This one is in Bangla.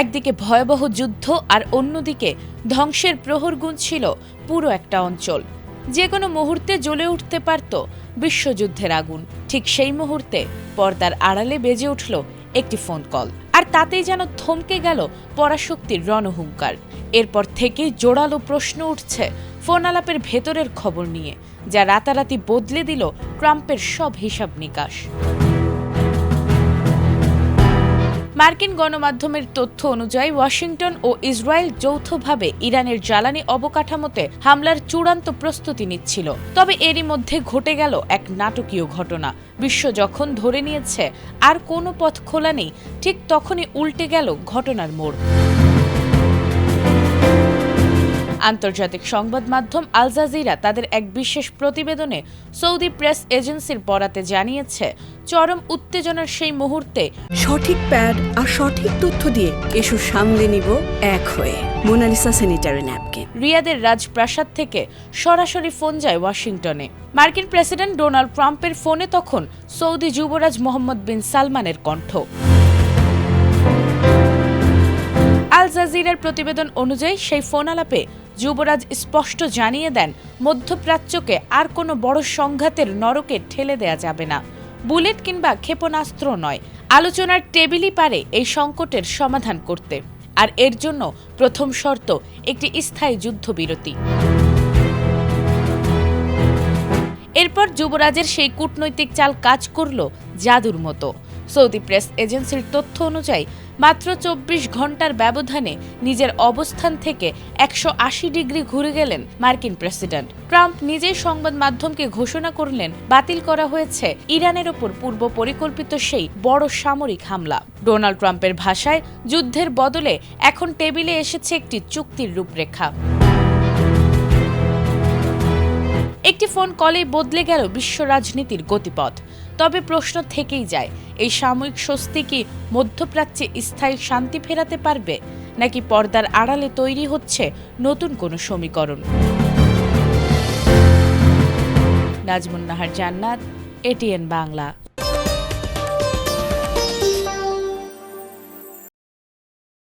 একদিকে ভয়াবহ যুদ্ধ আর অন্যদিকে ধ্বংসের প্রহর গুনছিল পুরো একটা অঞ্চল। যে কোনো মুহূর্তে জ্বলে উঠতে পারত বিশ্বযুদ্ধের আগুন। ঠিক সেই মুহূর্তে পর্দার আড়ালে বেজে উঠল একটি ফোন কল, আর তাতেই যেন থমকে গেল পরাশক্তির রণহুঙ্কার। এরপর থেকেই জোরালো প্রশ্ন উঠছে ফোন আলাপের ভেতরের খবর নিয়ে, যা রাতারাতি বদলে দিল ট্রাম্পের সব হিসাব নিকাশ। মার্কিন গণমাধ্যমের তথ্য অনুযায়ী ওয়াশিংটন ও ইসরায়েল যৌথভাবে ইরানের জ্বালানি অবকাঠামোতে হামলার চূড়ান্ত প্রস্তুতি নিচ্ছিল। তবে এরই মধ্যে ঘটে গেল এক নাটকীয় ঘটনা। বিশ্ব যখন ধরে নিয়েছে আর কোনো পথ খোলা নেই, ঠিক তখনই উল্টে গেল ঘটনার মোড়। আন্তর্জাতিক সংবাদ মাধ্যম আল জাজিরা তাদের এক বিশেষ প্রতিবেদনে সৌদি প্রেস এজেন্সির বরাতে জানিয়েছে, চরম উত্তেজনার সেই মুহূর্তে সঠিক প্যাড আর সঠিক তথ্য দিয়ে এসব সামলে নিব এক হয়ে। Monalisa sanitary napkin. রিয়াদের রাজপ্রাসাদ থেকে সরাসরি ফোন যায় ওয়াশিংটনে। মার্কিন প্রেসিডেন্ট ডোনাল্ড ট্রাম্পের ফোনে তখন সৌদি যুবরাজ মোহাম্মদ বিন সালমানের কণ্ঠ। আল জাজিরার প্রতিবেদন অনুযায়ী সেই ফোন আলাপে যুবরাজ স্পষ্ট জানিয়ে দেন, মধ্যপ্রাচ্যকে আর কোনো বড় সংঘাতের নরকে ঠেলে দেয়া যাবে না। বুলেট কিংবা ক্ষেপণাস্ত্র নয়, আলোচনার টেবিলই পারে এই সংকটের সমাধান করতে। আর এর জন্য প্রথম শর্ত একটি স্থায়ী যুদ্ধবিরতি। এরপর যুবরাজের সেই কূটনৈতিক চাল কাজ করল জাদুর মতো। সৌদি প্রেস এজেন্সির তথ্য অনুযায়ী মাত্র ২৪ ঘন্টার ব্যবধানে নিজের অবস্থান থেকে ১৮০ ডিগ্রি ঘুরে গেলেন মার্কিন প্রেসিডেন্ট। ট্রাম্প নিজেই সংবাদ মাধ্যমকে ঘোষণা করলেন, বাতিল করা হয়েছে ইরানের ওপর পূর্ব পরিকল্পিত সেই বড় সামরিক হামলা। ডোনাল্ড ট্রাম্পের ভাষায়, যুদ্ধের বদলে এখন টেবিলে এসেছে একটি চুক্তির রূপরেখা। একটি ফোন কলেই বদলে গেল বিশ্ব রাজনীতির গতিপথ। তবে প্রশ্ন থেকেই যায়, এই সাময়িক স্বস্তি কি মধ্যপ্রাচ্যে স্থায়ী শান্তি ফেরাতে পারবে, নাকি পর্দার আড়ালে তৈরি হচ্ছে নতুন কোনো সমীকরণ? নাজমুন নাহার জান্নাত, এটিএন বাংলা।